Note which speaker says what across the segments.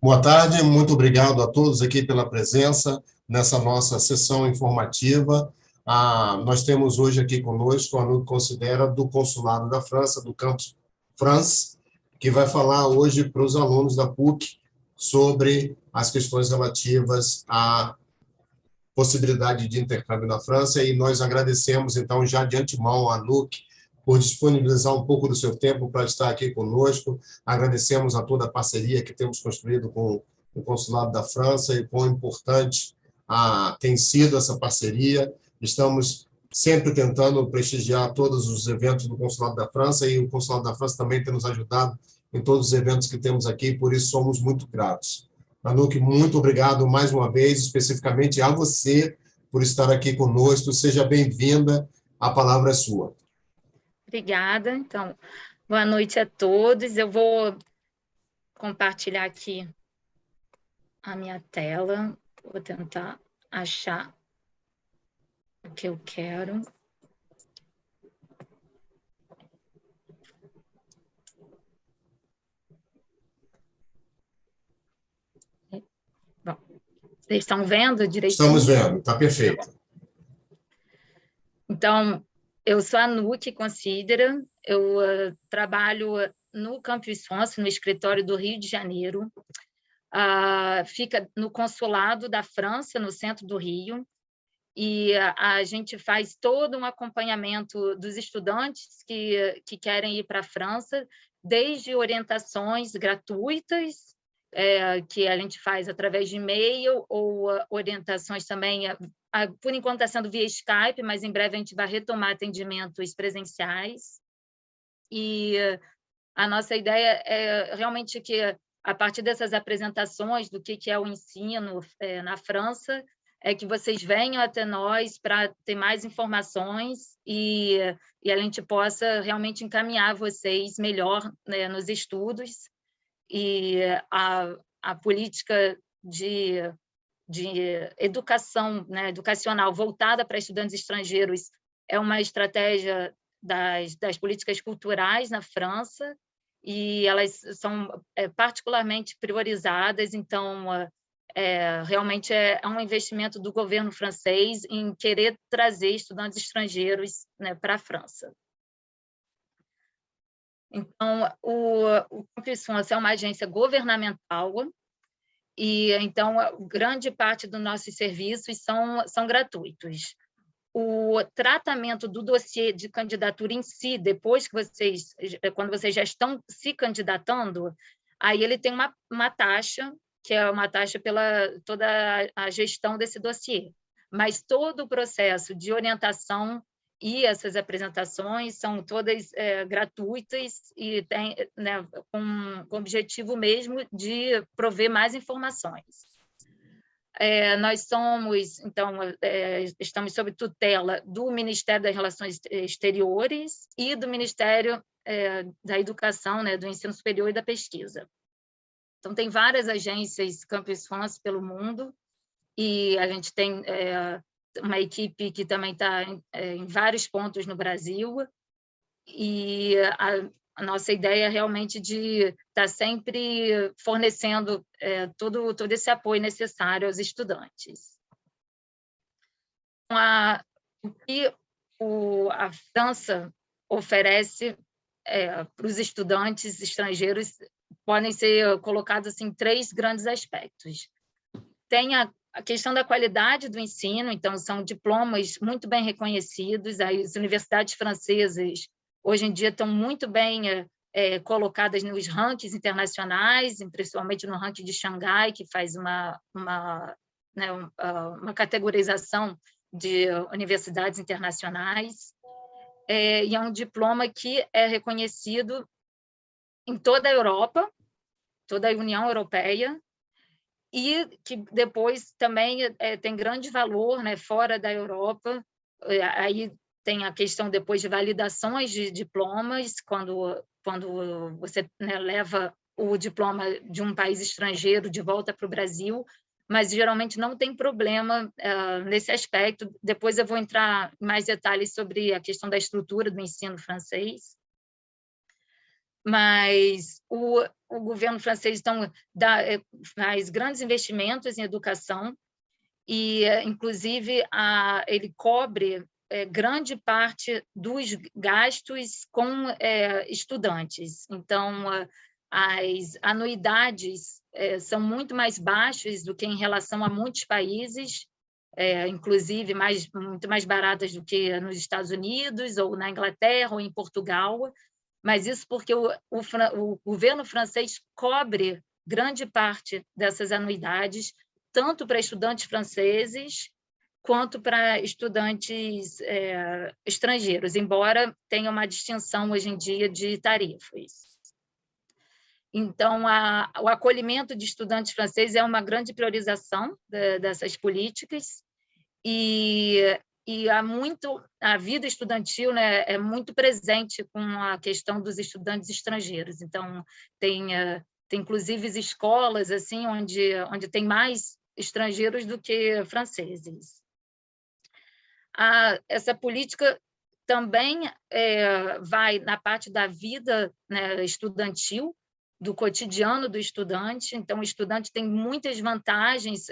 Speaker 1: Boa tarde, muito obrigado a todos aqui pela presença nessa nossa sessão informativa. Nós temos hoje aqui conosco a Anouk Considera, do Consulado da França, do Campus France, que vai falar hoje para os alunos da PUC sobre as questões relativas à possibilidade de intercâmbio na França, e nós agradecemos, então, já de antemão a Anouk por disponibilizar um pouco do seu tempo para estar aqui conosco. Agradecemos a toda a parceria que temos construído com o Consulado da França e quão importante tem sido essa parceria. Estamos sempre tentando prestigiar todos os eventos do Consulado da França, e o Consulado da França também tem nos ajudado em todos os eventos que temos aqui, por isso somos muito gratos. Anouk, muito obrigado mais uma vez, especificamente a você, por estar aqui conosco. Seja bem-vinda, a palavra é sua.
Speaker 2: Obrigada. Então, boa noite a todos. Eu vou compartilhar aqui a minha tela. Vou tentar achar o que eu quero. Bom, vocês estão vendo direitinho?
Speaker 1: Estamos vendo, está perfeito.
Speaker 2: Então, eu sou a Anouk Considera, eu trabalho no Campus France, no escritório do Rio de Janeiro. Fica no Consulado da França, no centro do Rio, e a gente faz todo um acompanhamento dos estudantes que querem ir para a França, desde orientações gratuitas, que a gente faz através de e-mail, ou orientações também, por enquanto está sendo via Skype, mas em breve a gente vai retomar atendimentos presenciais. E a nossa ideia é realmente que, a partir dessas apresentações do que é o ensino na França, é que vocês venham até nós para ter mais informações e a gente possa realmente encaminhar vocês melhor, né, nos estudos. E a política de educação, né, educacional voltada para estudantes estrangeiros é uma estratégia das políticas culturais na França, e elas são particularmente priorizadas. Então, realmente é um investimento do governo francês em querer trazer estudantes estrangeiros, né, para a França. Então, o Campus France é uma agência governamental, e então grande parte dos nossos serviços são gratuitos. O tratamento do dossiê de candidatura em si, depois que quando vocês já estão se candidatando, aí ele tem uma taxa, que é uma taxa pela toda a gestão desse dossiê. Mas todo o processo de orientação e essas apresentações são todas gratuitas e tem, né, com o objetivo mesmo de prover mais informações. Nós somos, então, estamos sob tutela do Ministério das Relações Exteriores e do Ministério da Educação, né, do Ensino Superior e da Pesquisa. Então, tem várias agências Campus France pelo mundo, e a gente tem uma equipe que também está em vários pontos no Brasil, e a nossa ideia é realmente de estar sempre fornecendo todo esse apoio necessário aos estudantes. O que a França oferece para os estudantes estrangeiros podem ser colocados assim, em 3 grandes aspectos. Tem a questão da qualidade do ensino, então são diplomas muito bem reconhecidos. As universidades francesas hoje em dia estão muito bem colocadas nos rankings internacionais, principalmente no ranking de Xangai, que faz uma categorização de universidades internacionais. E é um diploma que é reconhecido em toda a Europa, toda a União Europeia, e que depois também tem grande valor, né, fora da Europa. Aí tem a questão depois de validações de diplomas, quando você, né, leva o diploma de um país estrangeiro de volta para o Brasil, mas geralmente não tem problema nesse aspecto. Depois eu vou entrar em mais detalhes sobre a questão da estrutura do ensino francês. mas o governo francês faz grandes investimentos em educação e, inclusive, ele cobre grande parte dos gastos com estudantes. Então, as anuidades são muito mais baixas do que em relação a muitos países, inclusive muito mais baratas do que nos Estados Unidos, ou na Inglaterra, ou em Portugal, mas isso porque o governo francês cobre grande parte dessas anuidades, tanto para estudantes franceses quanto para estudantes estrangeiros, embora tenha uma distinção hoje em dia de tarifas. Então, o acolhimento de estudantes franceses é uma grande priorização dessas políticas e a vida estudantil, né, é muito presente com a questão dos estudantes estrangeiros. Então, tem inclusive escolas assim onde tem mais estrangeiros do que franceses. Essa política também vai na parte da vida, né, estudantil, do cotidiano do estudante. Então, o estudante tem muitas vantagens,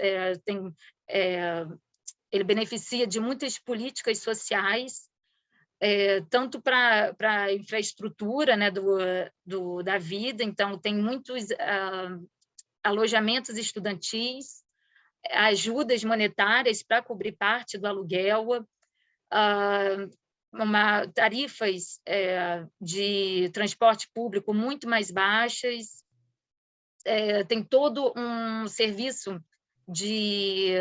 Speaker 2: ele beneficia de muitas políticas sociais, tanto para a infraestrutura, né, da vida. Então, tem muitos alojamentos estudantis, ajudas monetárias para cobrir parte do aluguel, tarifas de transporte público muito mais baixas, tem todo um serviço de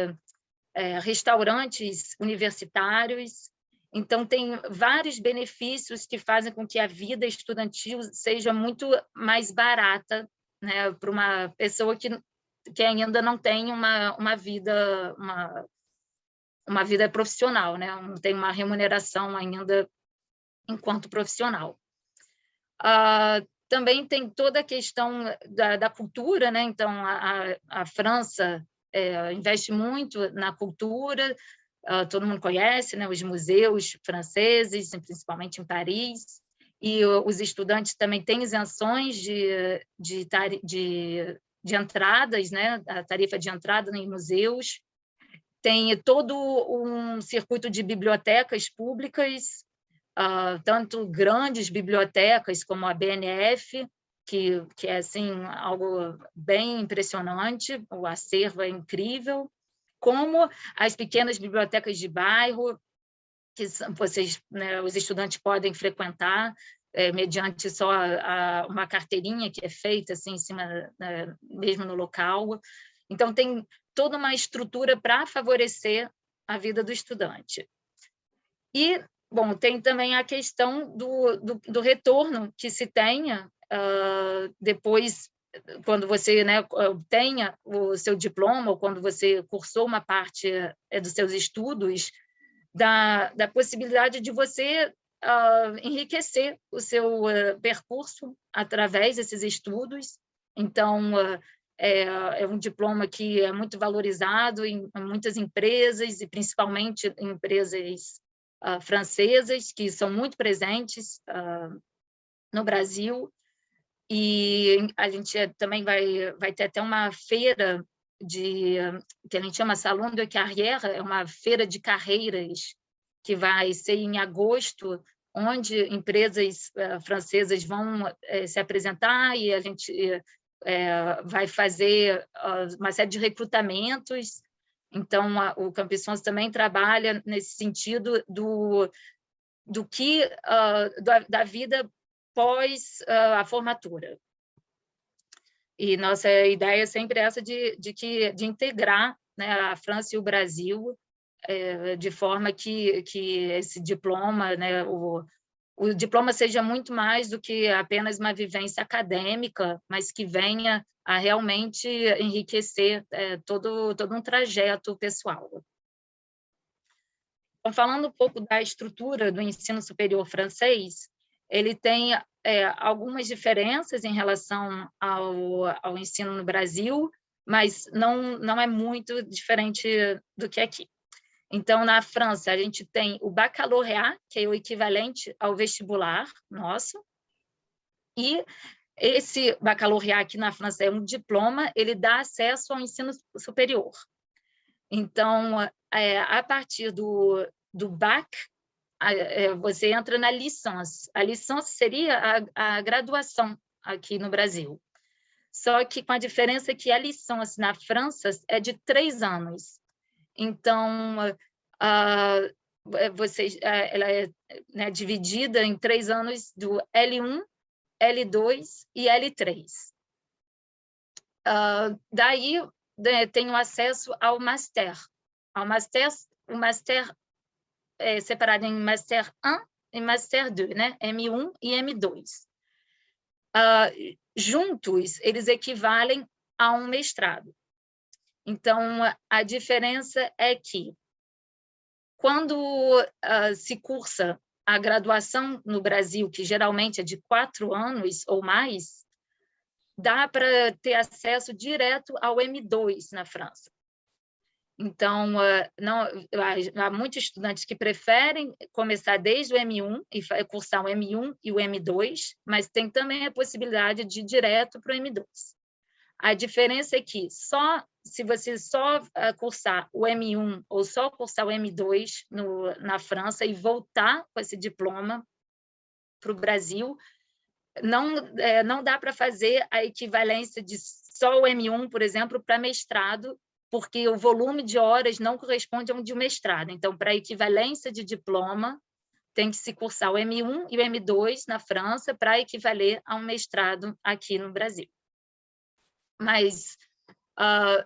Speaker 2: restaurantes universitários. Então, tem vários benefícios que fazem com que a vida estudantil seja muito mais barata, né, para uma pessoa que ainda não tem uma vida profissional, né? Não tem uma remuneração ainda enquanto profissional. Também tem toda a questão da cultura, né? Então, a França investe muito na cultura, todo mundo conhece, né? Os museus franceses, principalmente em Paris, e os estudantes também têm isenções de entradas, né? A tarifa de entrada em museus. Tem todo um circuito de bibliotecas públicas, tanto grandes bibliotecas como a BNF, que é assim, algo bem impressionante, o acervo é incrível, como as pequenas bibliotecas de bairro, que né, os estudantes podem frequentar, mediante só uma carteirinha que é feita assim, em cima, mesmo no local. Então, tem toda uma estrutura para favorecer a vida do estudante. E, bom, tem também a questão do retorno que se tenha depois, quando você, né, tenha o seu diploma, ou quando você cursou uma parte dos seus estudos, da possibilidade de você enriquecer o seu percurso através desses estudos. Então, é um diploma que é muito valorizado em muitas empresas, e principalmente em empresas francesas, que são muito presentes no Brasil. E a gente também vai ter até uma feira que a gente chama Salon de Carrière, é uma feira de carreiras que vai ser em agosto, onde empresas francesas vão se apresentar, e a gente vai fazer uma série de recrutamentos. Então, o Campus France também trabalha nesse sentido da vida pós a formatura. E nossa ideia é sempre essa de integrar, né, a França e o Brasil, de forma que esse diploma, né, o diploma seja muito mais do que apenas uma vivência acadêmica, mas que venha a realmente enriquecer todo um trajeto pessoal. Então, falando um pouco da estrutura do ensino superior francês, ele tem algumas diferenças em relação ao ensino no Brasil, mas não é muito diferente do que aqui. Então, na França, a gente tem o baccalauréat, que é o equivalente ao vestibular nosso, E esse baccalaureat aqui na França é um diploma, ele dá acesso ao ensino superior. Então, a partir do bac, você entra na licence. A licence seria a graduação aqui no Brasil. Só que com a diferença que a licence na França é de 3 anos. Então, ela é, né, dividida em 3 anos do L1, L2 e L3. Daí, tenho acesso ao master. O master é separado em Master 1 e Master 2, né? M1 e M2. Juntos, eles equivalem a um mestrado. Então, a diferença é que, quando se cursa a graduação no Brasil, que geralmente é de 4 anos ou mais, dá para ter acesso direto ao M2 na França. Então, há muitos estudantes que preferem começar desde o M1 e cursar o M1 e o M2, mas tem também a possibilidade de ir direto para o M2. A diferença é que se você só cursar o M1 ou só cursar o M2 na França e voltar com esse diploma para o Brasil, não dá para fazer a equivalência de só o M1, por exemplo, para mestrado, porque o volume de horas não corresponde a um de mestrado. Então, para a equivalência de diploma, tem que se cursar o M1 e o M2 na França para equivaler a um mestrado aqui no Brasil. Mas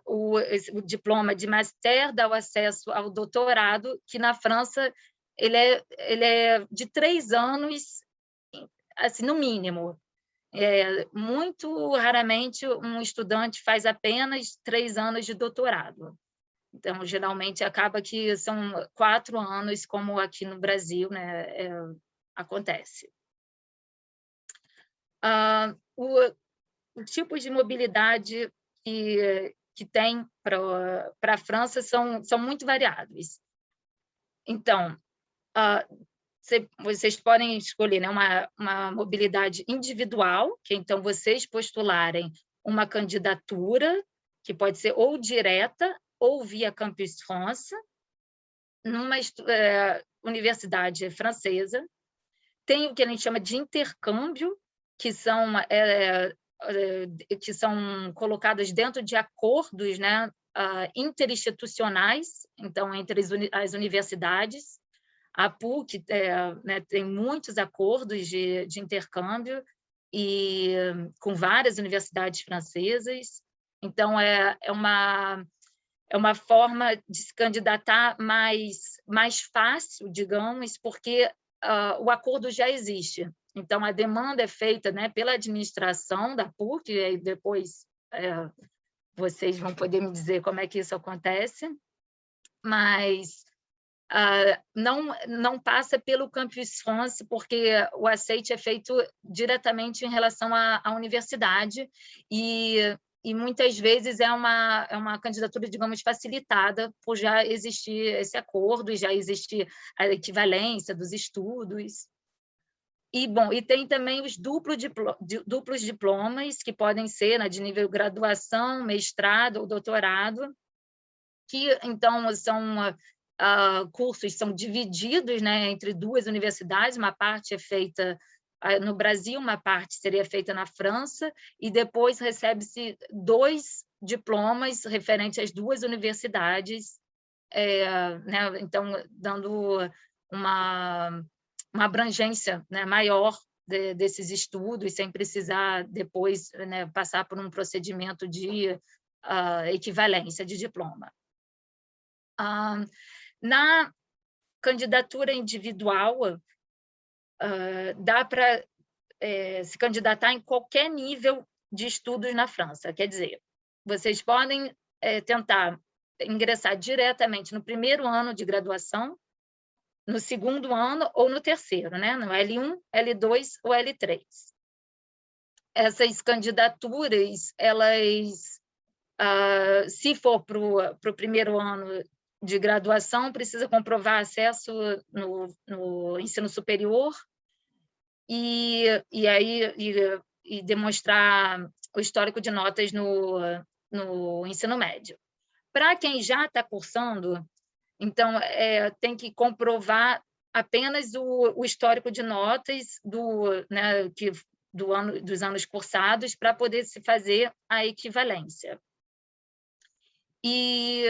Speaker 2: o diploma de master dá o acesso ao doutorado, que na França ele é de 3 anos, assim, no mínimo. Muito raramente um estudante faz apenas 3 anos de doutorado. Então, geralmente, acaba que são 4 anos, como aqui no Brasil, né, acontece. Os tipos de mobilidade que tem para a França são muito variados. Então, vocês podem escolher, né, uma mobilidade individual, que então vocês postularem uma candidatura, que pode ser ou direta ou via Campus France, numa universidade francesa. Tem o que a gente chama de intercâmbio, que são colocadas dentro de acordos, né, interinstitucionais, então, entre as universidades. A PUC né, tem muitos acordos de intercâmbio com várias universidades francesas. Então, é uma forma de se candidatar mais fácil, digamos, porque o acordo já existe. Então, a demanda é feita, né, pela administração da PUC, e aí depois vocês vão poder me dizer como é que isso acontece, mas não passa pelo Campus France, porque o aceite é feito diretamente em relação à universidade e muitas vezes é uma candidatura, digamos, facilitada por já existir esse acordo e já existir a equivalência dos estudos. E tem também os duplos diplomas, que podem ser, né, de nível graduação, mestrado ou doutorado, que, então, cursos são divididos, né, entre 2 universidades, uma parte é feita no Brasil, uma parte seria feita na França, e depois recebe-se 2 diplomas referentes às 2 universidades, né, então, dando uma abrangência, né, maior desses estudos, sem precisar depois, né, passar por um procedimento de equivalência de diploma. Na candidatura individual, dá para se candidatar em qualquer nível de estudos na França. Quer dizer, vocês podem tentar ingressar diretamente no primeiro ano de graduação, no segundo ano ou no terceiro, né? No L1, L2 ou L3. Essas candidaturas, elas, se for para o primeiro ano de graduação, precisa comprovar acesso no ensino superior, e demonstrar o histórico de notas no ensino médio. Para quem já está cursando, então, tem que comprovar apenas o histórico de notas dos anos cursados para poder se fazer a equivalência. E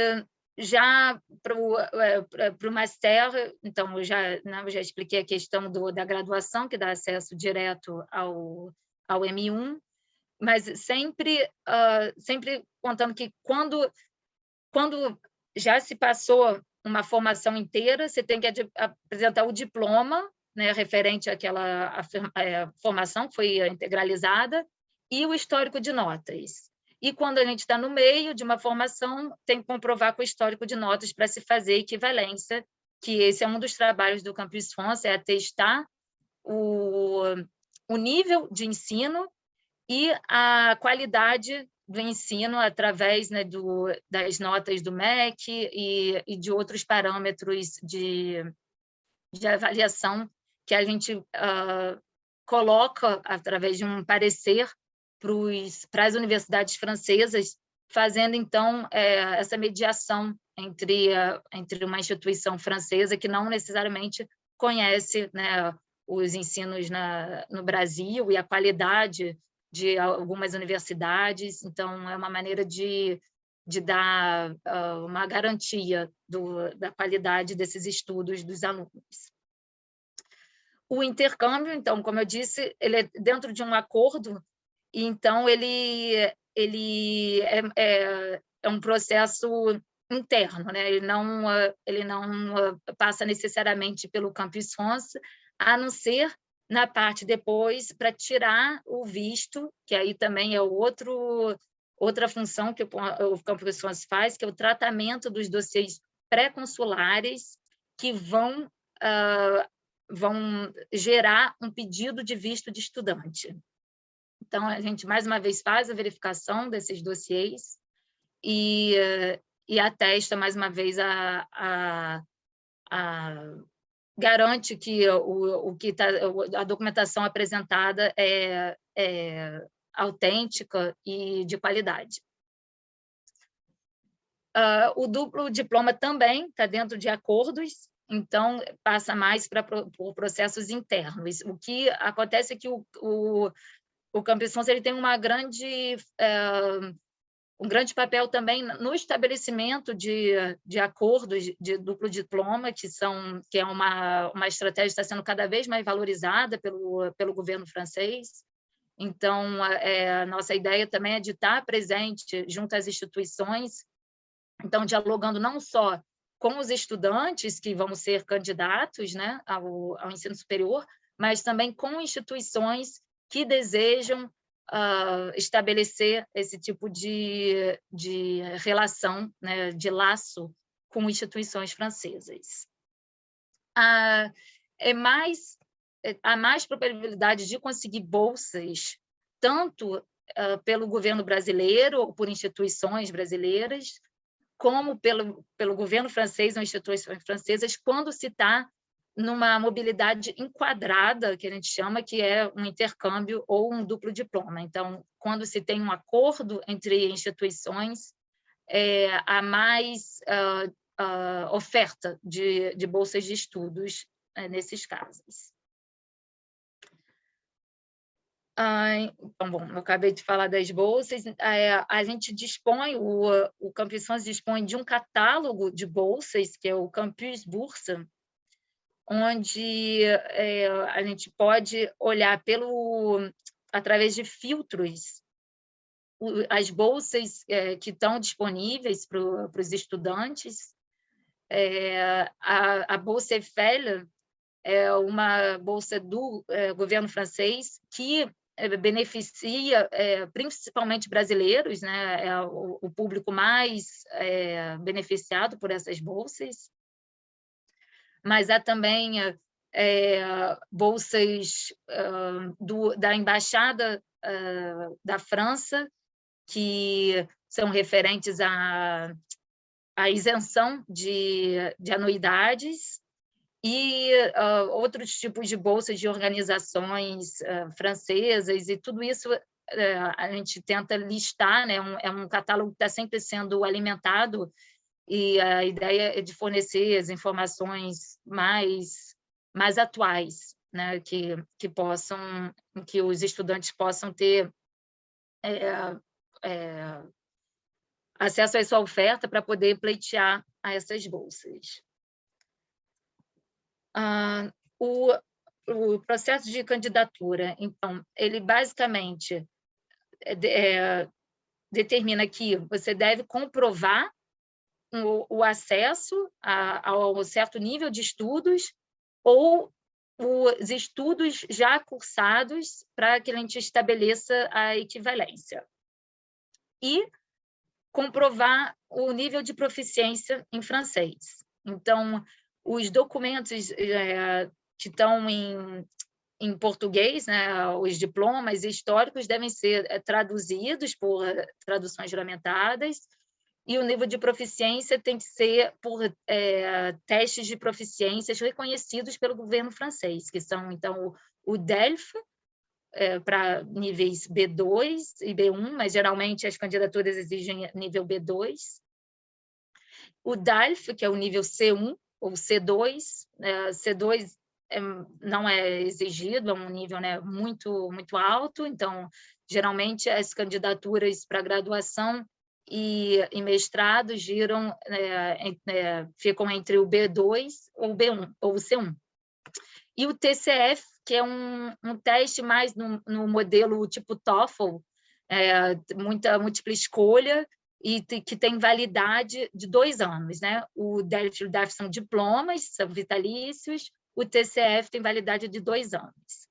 Speaker 2: já para o master, então, eu já expliquei a questão da graduação, que dá acesso direto ao M1, mas sempre contando que quando já se passou uma formação inteira, você tem que apresentar o diploma, né, referente àquela formação que foi integralizada, e o histórico de notas. E quando a gente está no meio de uma formação, tem que comprovar com o histórico de notas para se fazer equivalência, que esse é um dos trabalhos do Campus France, é atestar o nível de ensino e a qualidade do ensino através, né, das notas do MEC e de outros parâmetros de avaliação que a gente coloca através de um parecer para as universidades francesas, fazendo, então, essa mediação entre uma instituição francesa que não necessariamente conhece, né, os ensinos no Brasil e a qualidade de algumas universidades. Então, é uma maneira de dar uma garantia da qualidade desses estudos dos alunos. O intercâmbio, então, como eu disse, ele é dentro de um acordo, e então ele é um processo interno, né? Ele não passa necessariamente pelo Campus France, a não ser na parte depois para tirar o visto, que aí também é outra função que o Campus France faz, que é o tratamento dos dossiês pré-consulares que vão gerar um pedido de visto de estudante. Então, a gente, mais uma vez, faz a verificação desses dossiês e atesta, mais uma vez, garante que a documentação apresentada é autêntica e de qualidade. O duplo diploma também está dentro de acordos, então passa mais por processos internos. O que acontece é que o Campus France ele tem um grande papel também no estabelecimento de acordos de duplo diploma, que é uma estratégia que está sendo cada vez mais valorizada pelo governo francês. Então, a nossa ideia também é de estar presente junto às instituições, então, dialogando não só com os estudantes que vão ser candidatos, né, ao ensino superior, mas também com instituições que desejam estabelecer esse tipo de relação, né, de laço com instituições francesas. Há mais probabilidade de conseguir bolsas, tanto pelo governo brasileiro ou por instituições brasileiras, como pelo governo francês ou instituições francesas, quando se está numa mobilidade enquadrada, que a gente chama, que é um intercâmbio ou um duplo diploma. Então, quando se tem um acordo entre instituições, há mais oferta de bolsas de estudos nesses casos. Então, bom, eu acabei de falar das bolsas. A gente dispõe, o Campus France dispõe de um catálogo de bolsas, que é o Campus Bourse, onde a gente pode olhar através de filtros as bolsas que estão disponíveis para os estudantes. A Bolsa Eiffel é uma bolsa do governo francês que beneficia principalmente brasileiros, né? É o público mais beneficiado por essas bolsas. Mas há também bolsas da Embaixada da França, que são referentes à isenção de anuidades, e outros tipos de bolsas de organizações francesas, e tudo isso a gente tenta listar, né? É um catálogo que está sempre sendo alimentado, e a ideia é de fornecer as informações mais atuais, né? Que os estudantes possam ter acesso a essa oferta para poder pleitear a essas bolsas. O processo de candidatura, então, ele basicamente determina que você deve comprovar o acesso ao certo nível de estudos ou os estudos já cursados para que a gente estabeleça a equivalência. E comprovar o nível de proficiência em francês. Então, os documentos que estão em português, né, os diplomas históricos devem ser traduzidos por traduções juramentadas, e o nível de proficiência tem que ser por testes de proficiências reconhecidos pelo governo francês, que são, então, o DELF, para níveis B2 e B1, mas geralmente as candidaturas exigem nível B2. O DALF, que é o nível C1 ou C2, C2 não é exigido, é um nível, né, muito, muito alto, então, geralmente, as candidaturas para graduação e mestrado ficam entre o B2 ou o B1, ou o C1. E o TCF, que é um teste mais no modelo tipo TOEFL, muita múltipla escolha, e que tem validade de 2 anos, né? O DELF são diplomas, são vitalícios, o TCF tem validade de 2 anos.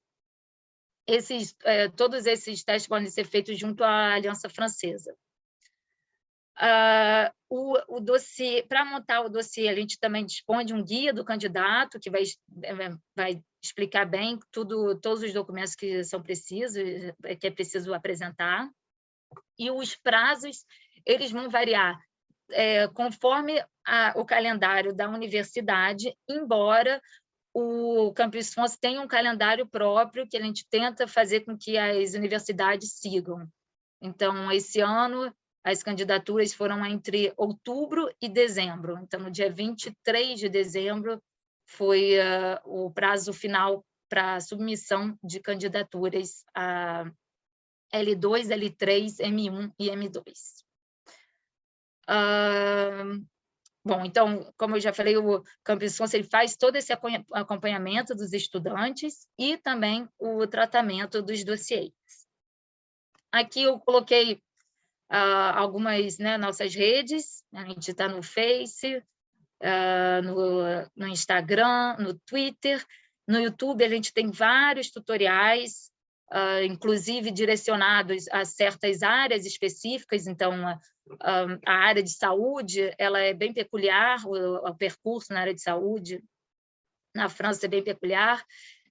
Speaker 2: Todos esses testes podem ser feitos junto à Aliança Francesa. O dossiê, para montar o dossiê, a gente também dispõe de um guia do candidato, que vai explicar bem todos os documentos que são precisos, que é preciso apresentar. E os prazos, eles vão variar conforme o calendário da universidade, embora o Campus France tenha um calendário próprio que a gente tenta fazer com que as universidades sigam. Então, esse ano, as candidaturas foram entre outubro e dezembro. Então, no dia 23 de dezembro, foi o prazo final para submissão de candidaturas a L2, L3, M1 e M2. Bom, então, como eu já falei, o Campus France ele faz todo esse acompanhamento dos estudantes e também o tratamento dos dossiês. Aqui eu coloquei algumas, né, nossas redes, a gente está no Face, no Instagram, no Twitter, no YouTube a gente tem vários tutoriais, inclusive direcionados a certas áreas específicas. Então, a área de saúde ela é bem peculiar, o percurso na área de saúde na França é bem peculiar,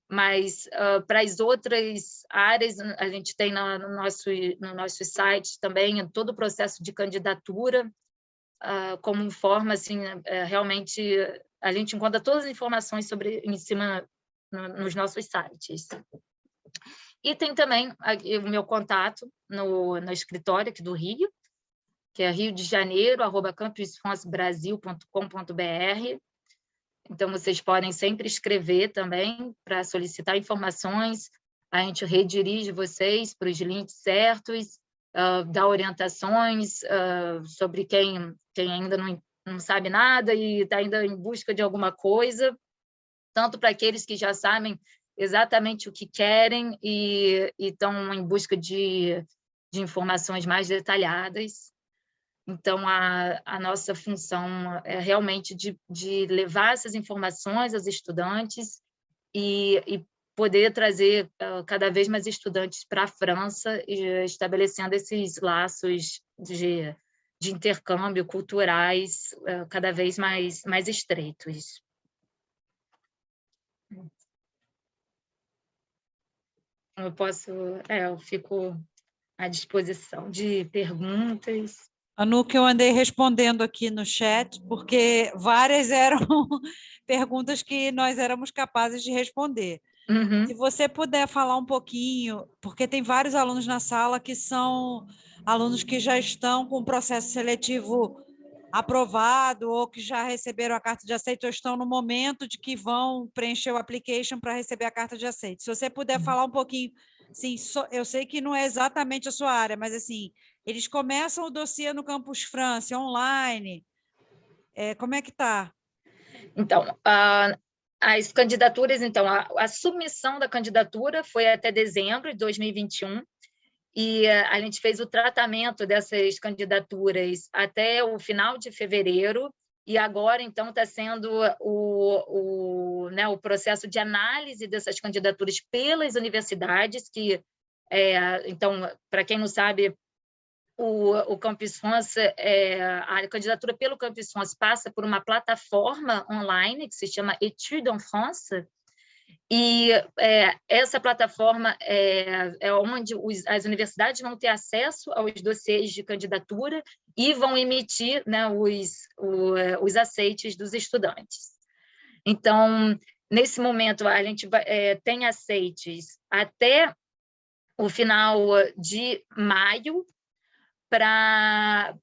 Speaker 2: mas para as outras áreas, a gente tem no nosso site também todo o processo de candidatura, como forma, assim, realmente, a gente encontra todas as informações em cima nos nossos sites. E tem também o meu contato no escritório aqui do Rio, que é riodjaneiro@campusfrancebrasil.com.br. Então, vocês podem sempre escrever também para solicitar informações, a gente redirige vocês para os links certos, dá orientações sobre quem ainda não sabe nada e está ainda em busca de alguma coisa, tanto para aqueles que já sabem exatamente o que querem e estão em busca de informações mais detalhadas. Então, a nossa função é realmente de levar essas informações aos estudantes e poder trazer cada vez mais estudantes para a França, estabelecendo esses laços de intercâmbio culturais cada vez mais estreitos. Eu fico à disposição de perguntas.
Speaker 3: Anu, que eu andei respondendo aqui no chat, porque várias eram perguntas que nós éramos capazes de responder.
Speaker 2: Uhum.
Speaker 3: Se você puder falar um pouquinho, porque tem vários alunos na sala que são alunos que já estão com o processo seletivo aprovado ou que já receberam a carta de aceite ou estão no momento de que vão preencher o application para receber a carta de aceite. Se você puder falar um pouquinho, sim, eu sei que não é exatamente a sua área, mas assim, eles começam o dossiê no Campus France, online. Como é que está?
Speaker 2: Então, as candidaturas, então, a submissão da candidatura foi até dezembro de 2021, e a gente fez o tratamento dessas candidaturas até o final de fevereiro, e agora, então, está sendo o processo de análise dessas candidaturas pelas universidades, que, então, para quem não sabe, o Campus France, a candidatura pelo Campus France passa por uma plataforma online que se chama Études en France, e essa plataforma é onde as universidades vão ter acesso aos dossiês de candidatura e vão emitir, né, os aceites dos estudantes. Então, nesse momento, a gente tem aceites até o final de maio, para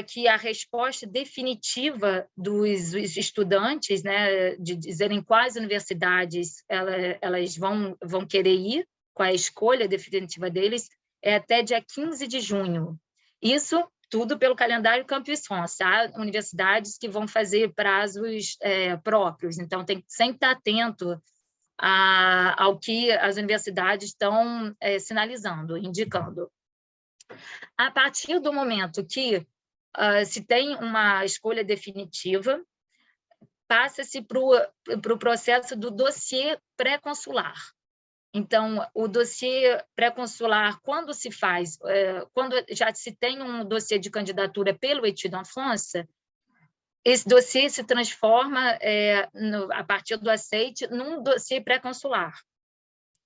Speaker 2: que a resposta definitiva dos estudantes, né, de dizerem quais universidades elas vão querer ir, qual a escolha definitiva deles, é até dia 15 de junho. Isso tudo pelo calendário Campus France. Há universidades que vão fazer prazos próprios, então tem que sempre estar atento ao que as universidades estão sinalizando, indicando. A partir do momento que se tem uma escolha definitiva, passa-se para o processo do dossiê pré-consular. Então, o dossiê pré-consular, quando se faz, quando já se tem um dossiê de candidatura pelo Études en France, esse dossiê se transforma, a partir do aceite, num dossiê pré-consular.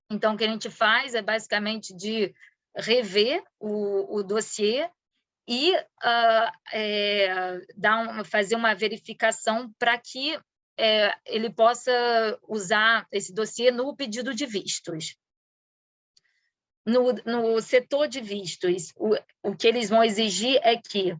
Speaker 2: Então, o que a gente faz é basicamente de rever o dossiê e fazer uma verificação para que ele possa usar esse dossiê no pedido de vistos. No setor de vistos, o que eles vão exigir é que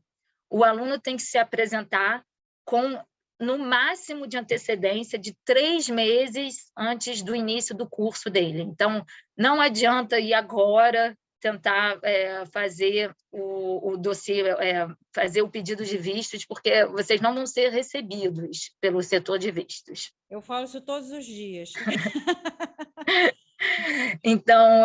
Speaker 2: o aluno tem que se apresentar com, no máximo de antecedência, de 3 meses antes do início do curso dele. Então, não adianta ir agora tentar fazer o dossiê, fazer o pedido de vistos, porque vocês não vão ser recebidos pelo setor de vistos.
Speaker 3: Eu falo isso todos os dias.
Speaker 2: Então,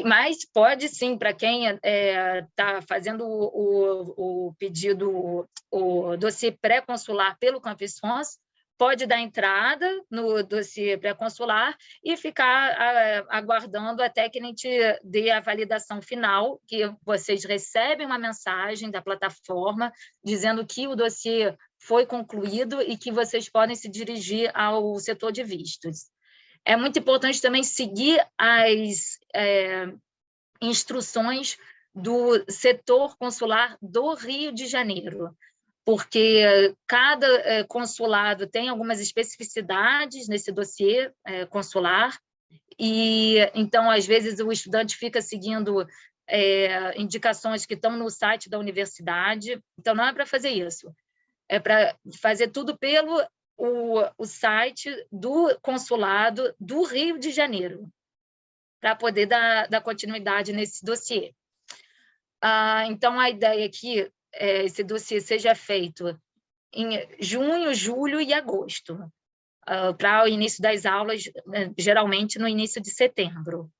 Speaker 2: mas pode sim, para quem está fazendo o pedido, o dossiê pré-consular pelo Campus France, pode dar entrada no dossiê pré-consular e ficar aguardando até que a gente dê a validação final, que vocês recebem uma mensagem da plataforma dizendo que o dossiê foi concluído e que vocês podem se dirigir ao setor de vistos. É muito importante também seguir as instruções do setor consular do Rio de Janeiro, porque cada consulado tem algumas especificidades nesse dossiê consular, e então, às vezes, o estudante fica seguindo indicações que estão no site da universidade. Então, não é para fazer isso, é para fazer tudo pelo o site do consulado do Rio de Janeiro, para poder dar continuidade nesse dossiê. Então, a ideia é que esse dossiê seja feito em junho, julho e agosto, para o início das aulas, geralmente no início de setembro.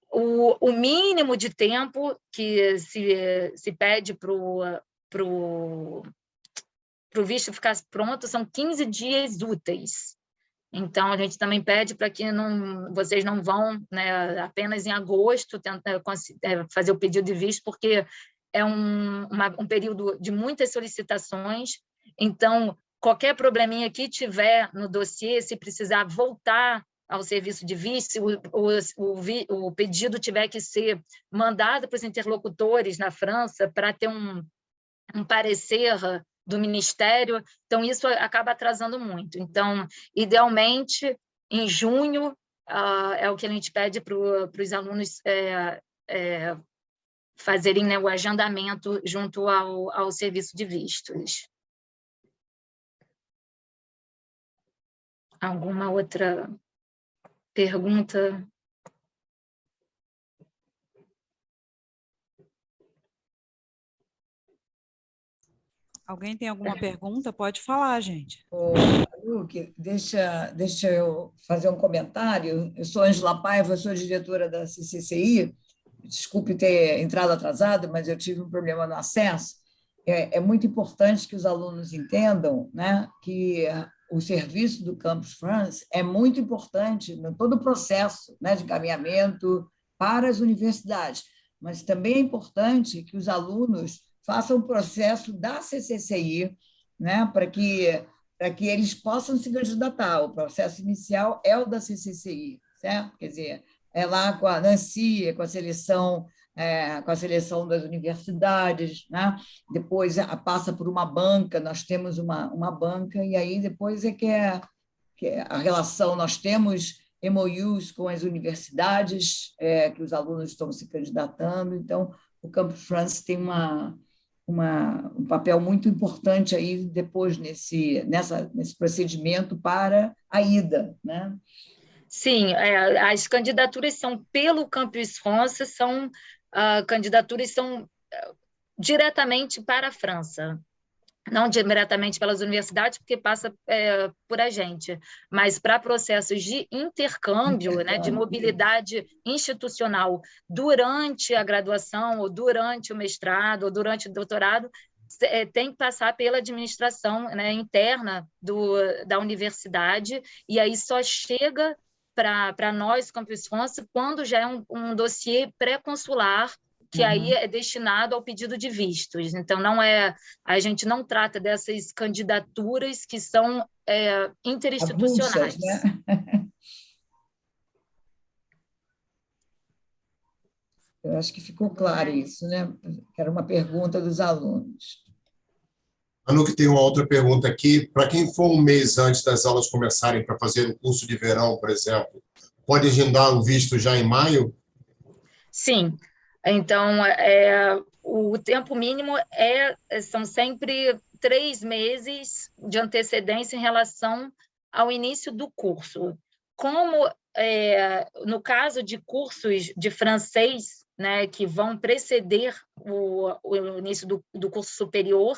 Speaker 2: O mínimo de tempo que se pede para o visto ficar pronto são 15 dias úteis. Então, a gente também pede para que vocês não vão, né, apenas em agosto fazer o pedido de visto, porque é um período de muitas solicitações. Então, qualquer probleminha que tiver no dossiê, se precisar voltar ao serviço de visto, o pedido tiver que ser mandado para os interlocutores na França para ter um parecer do Ministério, então isso acaba atrasando muito. Então, idealmente, em junho, é o que a gente pede para os alunos fazerem, né, o agendamento junto ao serviço de vistos. Alguma outra pergunta?
Speaker 3: Alguém tem alguma pergunta? Pode falar, gente.
Speaker 4: Luque, deixa eu fazer um comentário. Eu sou Ângela Paiva, sou diretora da CCCI. Desculpe ter entrado atrasado, mas eu tive um problema no acesso. É muito importante que os alunos entendam, né, que o serviço do Campus France é muito importante em todo o processo, né, de encaminhamento para as universidades, mas também é importante que os alunos façam o processo da CCCI, né, para que eles possam se candidatar. O processo inicial é o da CCCI, certo? Quer dizer, é lá com a Nancy, com a seleção das universidades, né? Depois passa por uma banca, nós temos uma banca, e aí depois que é a relação, nós temos MOUs com as universidades, que os alunos estão se candidatando, então o Campus France tem um papel muito importante aí depois nesse procedimento para a ida, né?
Speaker 2: Sim, as candidaturas são pelo Campus France, candidaturas são diretamente para a França, não diretamente pelas universidades, porque passa por a gente, mas para processos de intercâmbio, né, de mobilidade institucional durante a graduação, ou durante o mestrado, ou durante o doutorado, tem que passar pela administração, né, interna da universidade, e aí só chega para nós, Campus France, quando já é um dossiê pré-consular, que aí é destinado ao pedido de vistos. Então, a gente não trata dessas candidaturas que são interinstitucionais.
Speaker 4: Avulsas, né? Eu acho que ficou claro isso, né? Era uma pergunta dos alunos.
Speaker 1: Anu, que tem uma outra pergunta aqui. Para quem for um mês antes das aulas começarem para fazer o curso de verão, por exemplo, pode agendar o visto já em maio?
Speaker 2: Sim. Então, o tempo mínimo são sempre 3 meses de antecedência em relação ao início do curso. Como, no caso de cursos de francês, né, que vão preceder o início do curso superior,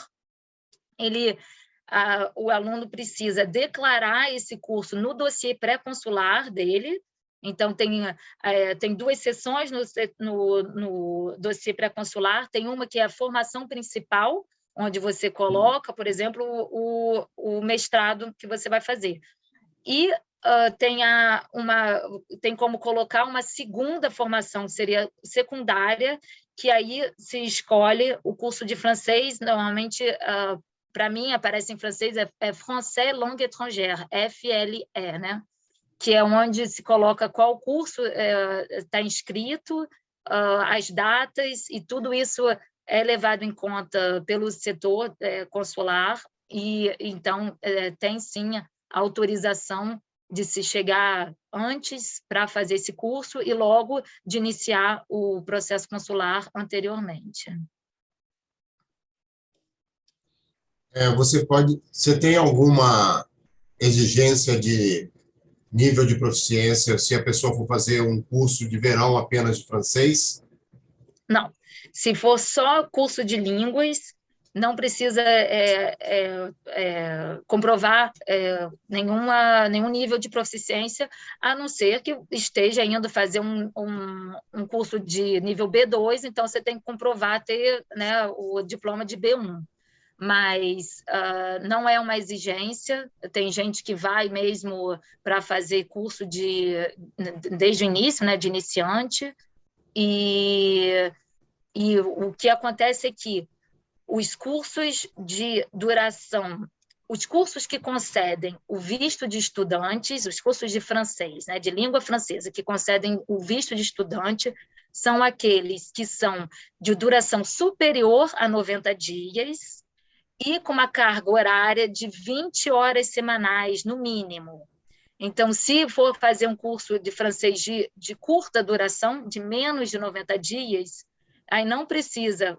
Speaker 2: o aluno precisa declarar esse curso no dossiê pré-consular dele. Então, tem 2 seções no dossiê pré-consular. Tem uma que é a formação principal, onde você coloca, por exemplo, o mestrado que você vai fazer. E tem como colocar uma segunda formação, que seria secundária, que aí se escolhe o curso de francês. Normalmente, para mim, aparece em francês, Français Langue Étrangère, FLE, né? Que é onde se coloca qual curso está inscrito, as datas, e tudo isso é levado em conta pelo setor consular, e então tem sim a autorização de se chegar antes para fazer esse curso e logo de iniciar o processo consular anteriormente.
Speaker 1: Você tem alguma exigência de nível de proficiência se a pessoa for fazer um curso de verão apenas de francês?
Speaker 2: Não. Se for só curso de línguas, não precisa comprovar nenhum nível de proficiência, a não ser que esteja indo fazer um curso de nível B2, então você tem que comprovar ter, né, o diploma de B1. Mas não é uma exigência. Tem gente que vai mesmo para fazer curso desde o início, né, de iniciante, e o que acontece é que os cursos de duração os cursos que concedem o visto de estudantes, os cursos de francês, né, de língua francesa, que concedem o visto de estudante, são aqueles que são de duração superior a 90 dias e com uma carga horária de 20 horas semanais, no mínimo. Então, se for fazer um curso de francês de curta duração, de menos de 90 dias, aí não precisa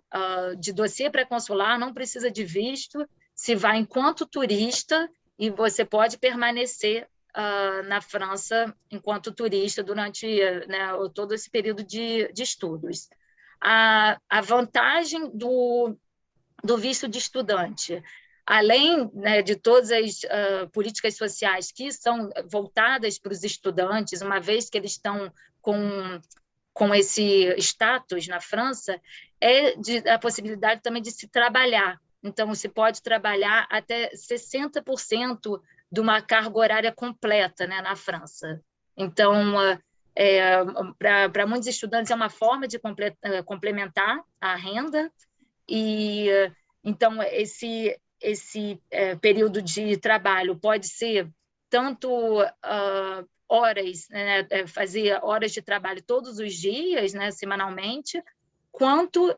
Speaker 2: de dossiê pré-consular, não precisa de visto, se vai enquanto turista e você pode permanecer na França enquanto turista durante, né, todo esse período de estudos. A vantagem do visto de estudante, além, né, de todas as políticas sociais que são voltadas para os estudantes, uma vez que eles estão com esse status na França, a possibilidade também de se trabalhar. Então, se pode trabalhar até 60% de uma carga horária completa, né, na França. Então, para muitos estudantes, é uma forma de complementar a renda, e então esse período de trabalho pode ser tanto horas, né, fazer horas de trabalho todos os dias, né, semanalmente, quanto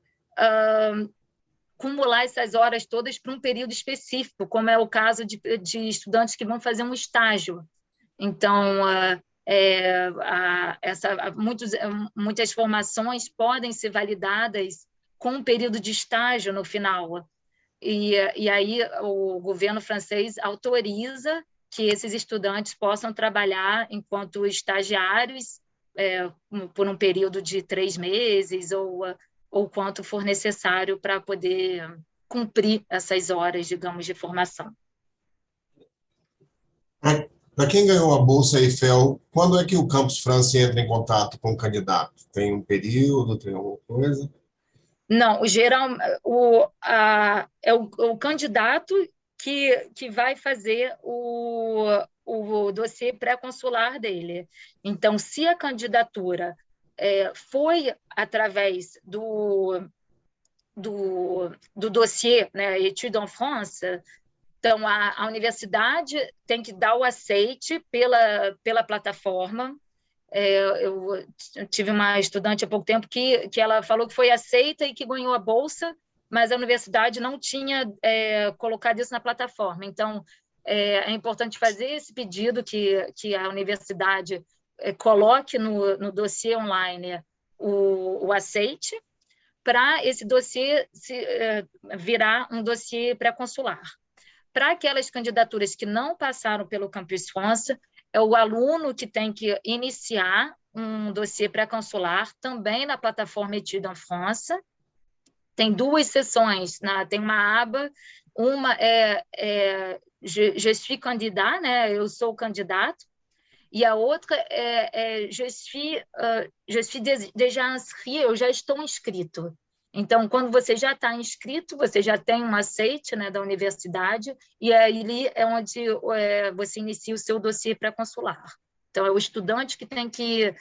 Speaker 2: acumular essas horas todas para um período específico, como é o caso de estudantes que vão fazer um estágio. Então, muitas formações podem ser validadas com um período de estágio no final. E aí o governo francês autoriza que esses estudantes possam trabalhar enquanto estagiários por um período de 3 meses ou quanto for necessário para poder cumprir essas horas, digamos, de formação.
Speaker 1: Para quem ganhou a Bolsa Eiffel, quando é que o Campus France entra em contato com o candidato? Tem um período, tem alguma coisa?
Speaker 2: Não, é o candidato que vai fazer o dossiê pré-consular dele. Então, se a candidatura foi através do dossiê, né, Études en France, então a universidade tem que dar o aceite pela plataforma. Eu tive uma estudante há pouco tempo que ela falou que foi aceita e que ganhou a bolsa, mas a universidade não tinha colocado isso na plataforma. Então, é importante fazer esse pedido que a universidade coloque no dossiê online o aceite, para esse dossiê virar um dossiê pré-consular. Para aquelas candidaturas que não passaram pelo Campus France, é o aluno que tem que iniciar um dossiê pré-consular também na plataforma Études en France. Tem 2 seções, tem uma aba, uma Je suis candidat, né? Eu sou candidato, e a outra Je suis déjà inscrit, eu já estou inscrito. Então, quando você já está inscrito, você já tem um aceite, né, da universidade, e ali é onde você inicia o seu dossiê pré-consular. Então, é o estudante que tem que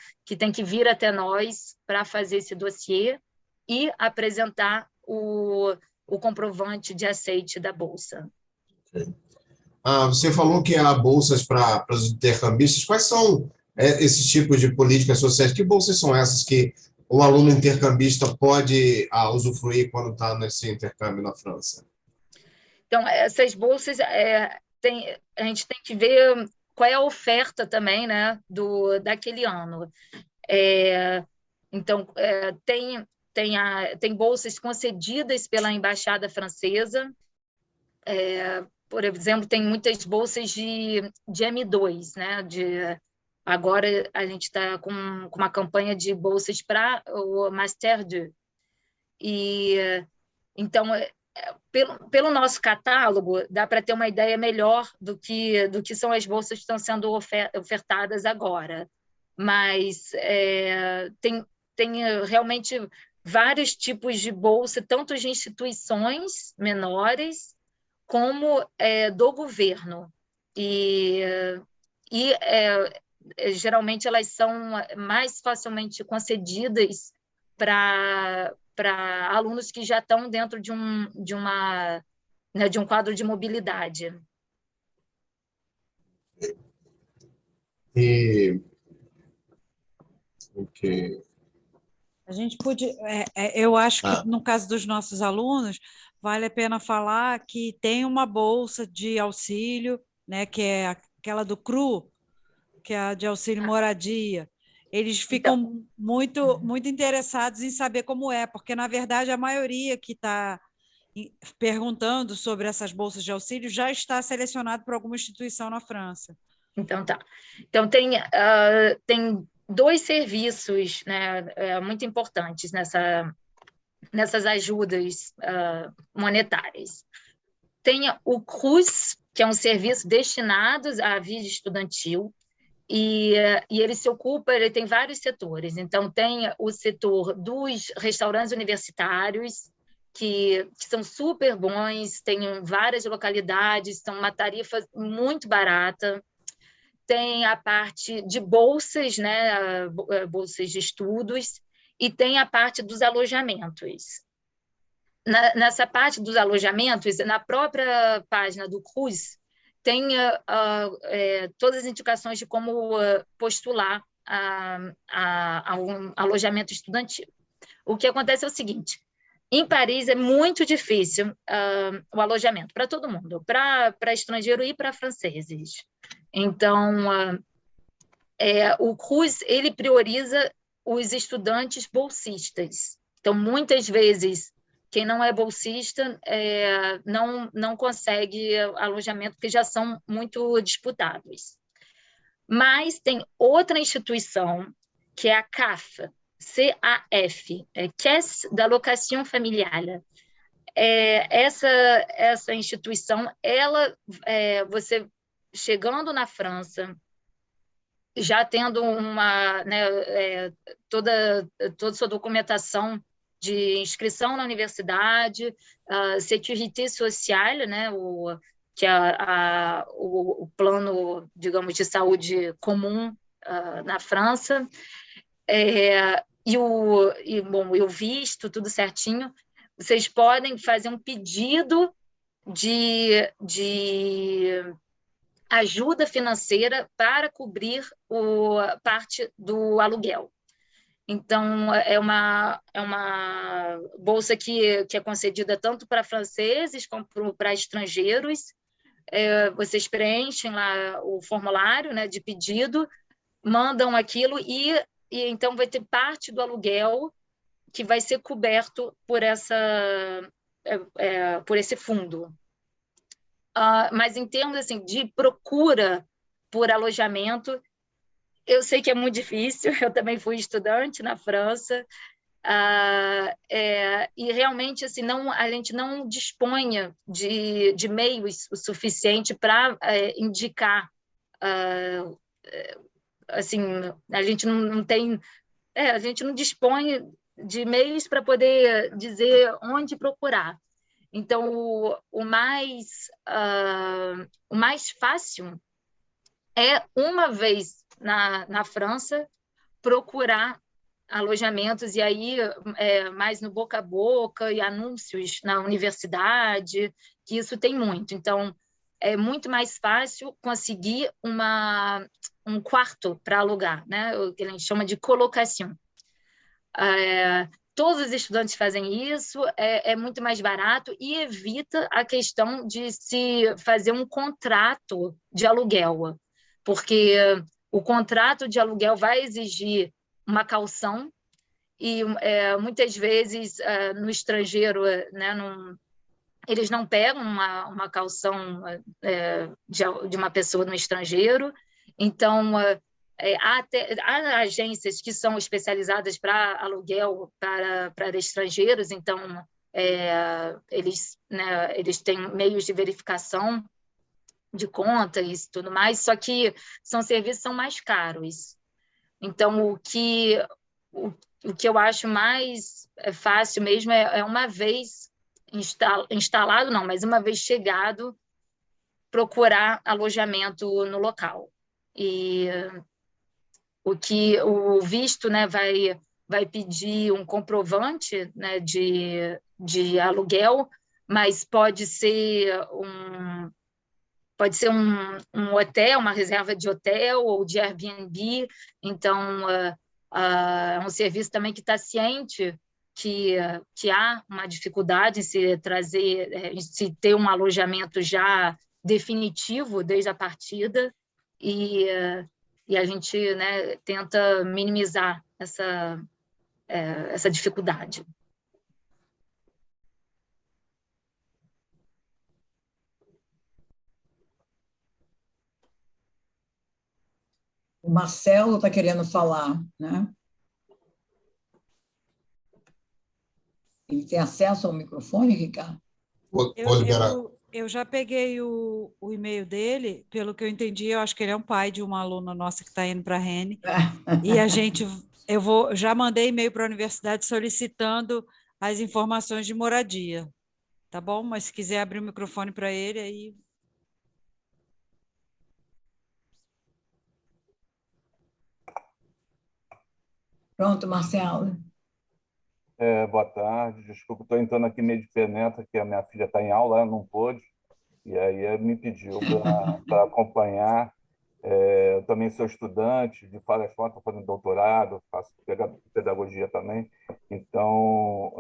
Speaker 2: vir até nós para fazer esse dossiê e apresentar o comprovante de aceite da Bolsa.
Speaker 1: Okay. Você falou que há bolsas para os intercambistas. Quais são esses tipos de políticas sociais? Que bolsas são essas que o aluno intercambista pode usufruir quando está nesse intercâmbio na França?
Speaker 2: Então, essas bolsas, a gente tem que ver qual é a oferta também, né, daquele ano. Então, tem bolsas concedidas pela Embaixada Francesa. Por exemplo, tem muitas bolsas de M2, né, agora a gente está com uma campanha de bolsas para o Master 2. Então, pelo nosso catálogo, dá para ter uma ideia melhor do que são as bolsas que estão sendo ofertadas agora. Mas tem realmente vários tipos de bolsa, tanto de instituições menores como do governo. E geralmente elas são mais facilmente concedidas para alunos que já estão dentro de um quadro de mobilidade.
Speaker 1: E ok.
Speaker 3: A gente podia, eu acho que
Speaker 1: Ah,
Speaker 3: no caso dos nossos alunos, vale a pena falar que tem uma bolsa de auxílio, né, que é aquela do CRU, que é a de auxílio moradia. Eles
Speaker 2: Então,
Speaker 3: ficam muito interessados em saber como é, porque, na verdade, a maioria que está perguntando sobre essas bolsas de auxílio já está selecionado por alguma instituição na França.
Speaker 2: então tá. Então tem dois serviços, né, muito importantes nessas ajudas monetárias. Tem o CRUS, que é um serviço destinado à vida estudantil, e ele se ocupa, ele tem vários setores. Então, tem o setor dos restaurantes universitários, que são super bons, tem várias localidades, são uma tarifa muito barata. Tem a parte de bolsas, né, bolsas de estudos, e tem a parte dos alojamentos. Nessa parte dos alojamentos, na própria página do CRUS, tem todas as indicações de como postular a um alojamento estudantil. O que acontece é o seguinte: em Paris é muito difícil o alojamento para todo mundo, para estrangeiro e para franceses. Então, o CRUS ele prioriza os estudantes bolsistas. Então, muitas vezes, quem não é bolsista não consegue alojamento, porque já são muito disputados. Mas tem outra instituição, que é a CAF, CAF, Caisse d'Allocation Familiale. Essa instituição, você chegando na França, já tendo toda sua documentação de inscrição na universidade, sécurité sociale, né, que é o plano, digamos, de saúde comum na França, e o visto, tudo certinho. Vocês podem fazer um pedido de ajuda financeira para cobrir parte do aluguel. Então, é uma bolsa que é concedida tanto para franceses como para estrangeiros. Vocês preenchem lá o formulário, né, de pedido, mandam aquilo e então vai ter parte do aluguel que vai ser coberto por esse fundo. Mas em termos assim, de procura por alojamento, eu sei que é muito difícil, eu também fui estudante na França, e realmente assim, a gente não dispõe de meios o suficiente para indicar. Assim, a gente não tem, a gente não dispõe de meios para poder dizer onde procurar. Então, o mais fácil é, uma vez na França, procurar alojamentos, e aí mais no boca a boca e anúncios na universidade, que isso tem muito. Então, é muito mais fácil conseguir um quarto para alugar, né? O que a gente chama de colocação. Todos os estudantes fazem isso, é muito mais barato e evita a questão de se fazer um contrato de aluguel, porque o contrato de aluguel vai exigir uma caução e muitas vezes no estrangeiro, né, eles não pegam uma caução de uma pessoa no estrangeiro. Então, há agências que são especializadas para aluguel para estrangeiros, então eles têm meios de verificação de contas e tudo mais, só que são serviços que são mais caros. Então, o que eu acho mais fácil mesmo é uma vez instalado, não, mas uma vez chegado, procurar alojamento no local. E o visto, né, vai pedir um comprovante, né, de aluguel, mas pode ser pode ser um hotel, uma reserva de hotel ou de Airbnb. Então, é um serviço também que está ciente que há uma dificuldade em se trazer, em se ter um alojamento já definitivo desde a partida, e a gente, né, tenta minimizar essa dificuldade.
Speaker 4: O Marcelo está querendo falar, né? Ele tem acesso ao microfone, Ricardo?
Speaker 1: Vou liberar.
Speaker 3: Eu já peguei o e-mail dele, pelo que eu entendi, eu acho que ele é um pai de uma aluna nossa que está indo para a Rene, e já mandei e-mail para a universidade solicitando as informações de moradia, tá bom? Mas se quiser abrir o microfone para ele, aí...
Speaker 4: Pronto, Marcelo.
Speaker 5: Boa tarde, desculpa, estou entrando aqui meio de penetra, que a minha filha está em aula, ela não pôde, e aí me pediu para acompanhar. Eu também sou estudante, de várias formas, estou fazendo doutorado, faço pedagogia também, então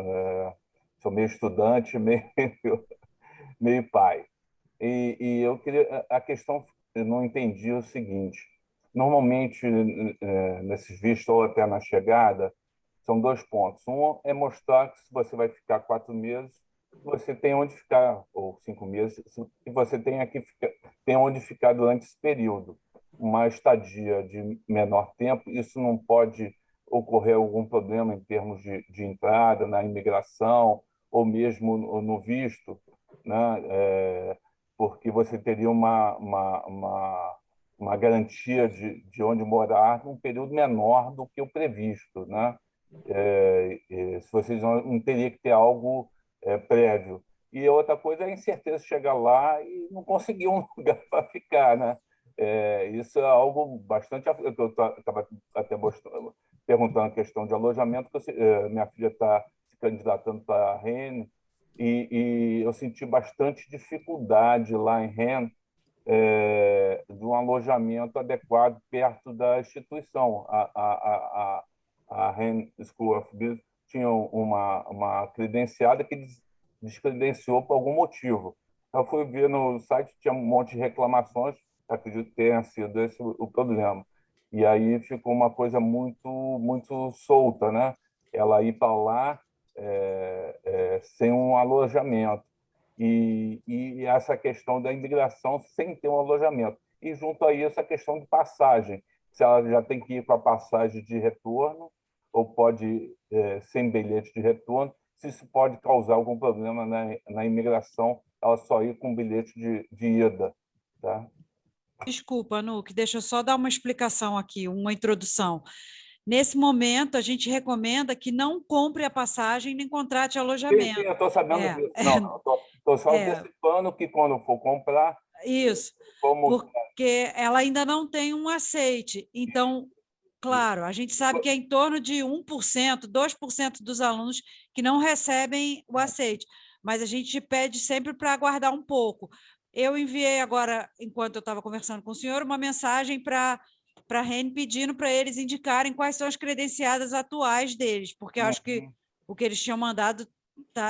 Speaker 5: sou meio estudante, meio pai. E eu queria, a questão, eu não entendi o seguinte, normalmente nesses vistos ou até na chegada, são 2 pontos. Um é mostrar que se você vai ficar 4 meses, você tem onde ficar, ou 5 meses, e você tem onde ficar durante esse período. Uma estadia de menor tempo, isso não pode ocorrer algum problema em termos de entrada na imigração, ou mesmo no visto, né? Porque você teria uma garantia de onde morar num período menor do que o previsto, né? Se vocês não teria que ter algo prévio. E outra coisa é a incerteza de chegar lá e não conseguir um lugar para ficar, né? Isso é algo bastante... Eu estava até perguntando a questão de alojamento, porque minha filha está se candidatando para a Rennes, e eu senti bastante dificuldade lá em Rennes de um alojamento adequado perto da instituição. A Rennes School of Business tinha uma credenciada que descredenciou por algum motivo. Eu fui ver no site, tinha um monte de reclamações, acredito que tenha sido esse o problema. E aí ficou uma coisa muito solta, né? Ela ir para lá sem um alojamento. E essa questão da imigração sem ter um alojamento. E, junto a isso, a questão de passagem. Se ela já tem que ir com a passagem de retorno, ou pode ir sem bilhete de retorno, se isso pode causar algum problema na imigração, ela só ir com bilhete de ida. Tá?
Speaker 3: Desculpa, Nuque, deixa eu só dar uma explicação aqui, uma introdução. Nesse momento, a gente recomenda que não compre a passagem nem contrate alojamento.
Speaker 5: Sim, eu estou sabendo disso. Não, estou só antecipando que quando for comprar...
Speaker 3: Isso, porque ela ainda não tem um aceite. Então, claro, a gente sabe que é em torno de 1%, 2% dos alunos que não recebem o aceite, mas a gente pede sempre para aguardar um pouco. Eu enviei agora, enquanto eu estava conversando com o senhor, uma mensagem para a Rennes pedindo para eles indicarem quais são as credenciadas atuais deles, porque eu acho que o que eles tinham mandado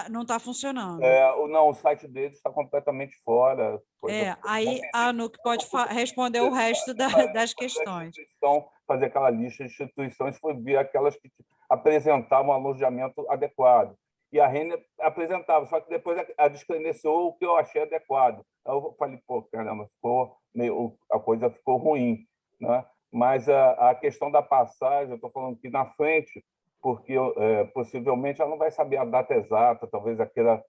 Speaker 3: não está funcionando.
Speaker 5: Não, o site deles está completamente fora.
Speaker 3: Aí a Nuque pode responder o resto das questões.
Speaker 5: Fazer aquela lista de instituições, foi ver aquelas que apresentavam um alojamento adequado. E a Rennes apresentava, só que depois a descredenciou o que eu achei adequado. Aí eu falei, pô, caramba, a coisa ficou ruim, né? Mas a questão da passagem, eu estou falando aqui na frente, porque possivelmente ela não vai saber a data exata, talvez ela queira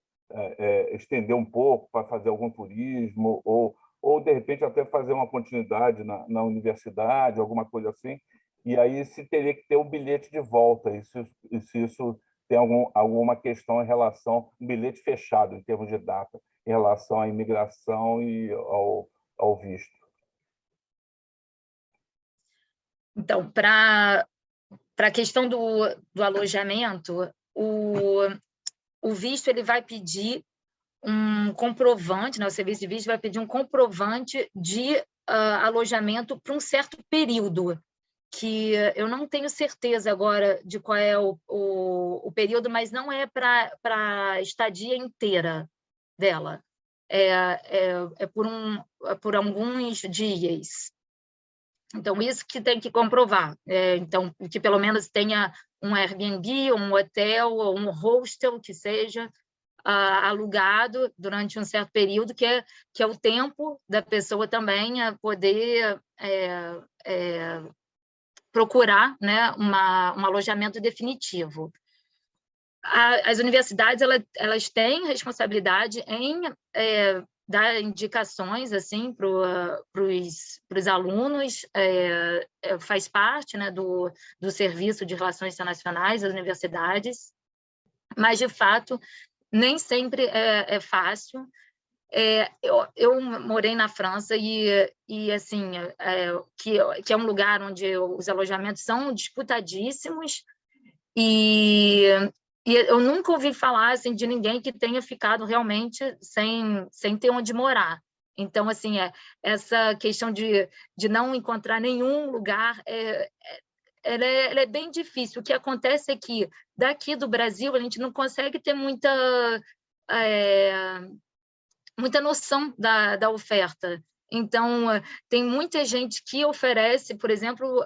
Speaker 5: estender um pouco para fazer algum turismo, ou de repente até fazer uma continuidade na universidade, alguma coisa assim, e aí se teria que ter o bilhete de volta, e se isso tem alguma questão em relação ao bilhete fechado, em termos de data, em relação à imigração e ao visto.
Speaker 2: Então, para a questão do alojamento, o visto ele vai pedir um comprovante, né? O serviço de visto vai pedir um comprovante de alojamento para um certo período, que eu não tenho certeza agora de qual é o período, mas não é para a estadia inteira dela. É por alguns dias. Então, isso que tem que comprovar. Então, que pelo menos tenha um Airbnb, um hotel, ou um hostel, que seja alugado durante um certo período, que é o tempo da pessoa também a poder procurar, né, um alojamento definitivo. As universidades elas têm responsabilidade em dar indicações assim para os alunos, faz parte, né, do Serviço de Relações Internacionais das universidades, mas, de fato, nem sempre é fácil. Eu morei na França e assim, que é um lugar onde os alojamentos são disputadíssimos, e eu nunca ouvi falar assim, de ninguém que tenha ficado realmente sem ter onde morar. Então, assim, essa questão de não encontrar nenhum lugar, ela é bem difícil. O que acontece é que, daqui do Brasil, a gente não consegue ter muita noção da oferta. Então, tem muita gente que oferece, por exemplo,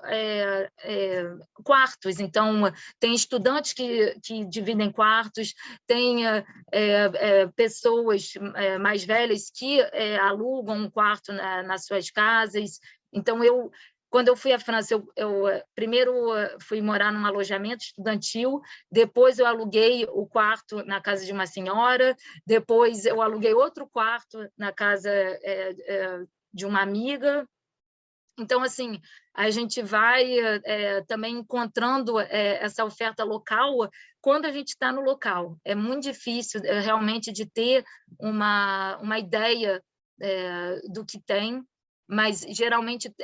Speaker 2: quartos. Então, tem estudantes que dividem quartos, tem pessoas mais velhas que alugam um quarto nas suas casas. Então, quando eu fui à França, eu primeiro fui morar num alojamento estudantil, depois eu aluguei o quarto na casa de uma senhora, depois eu aluguei outro quarto na casa de uma amiga. Então, assim, a gente vai também encontrando essa oferta local quando a gente está no local. É muito difícil, realmente, de ter uma ideia do que tem, mas, geralmente,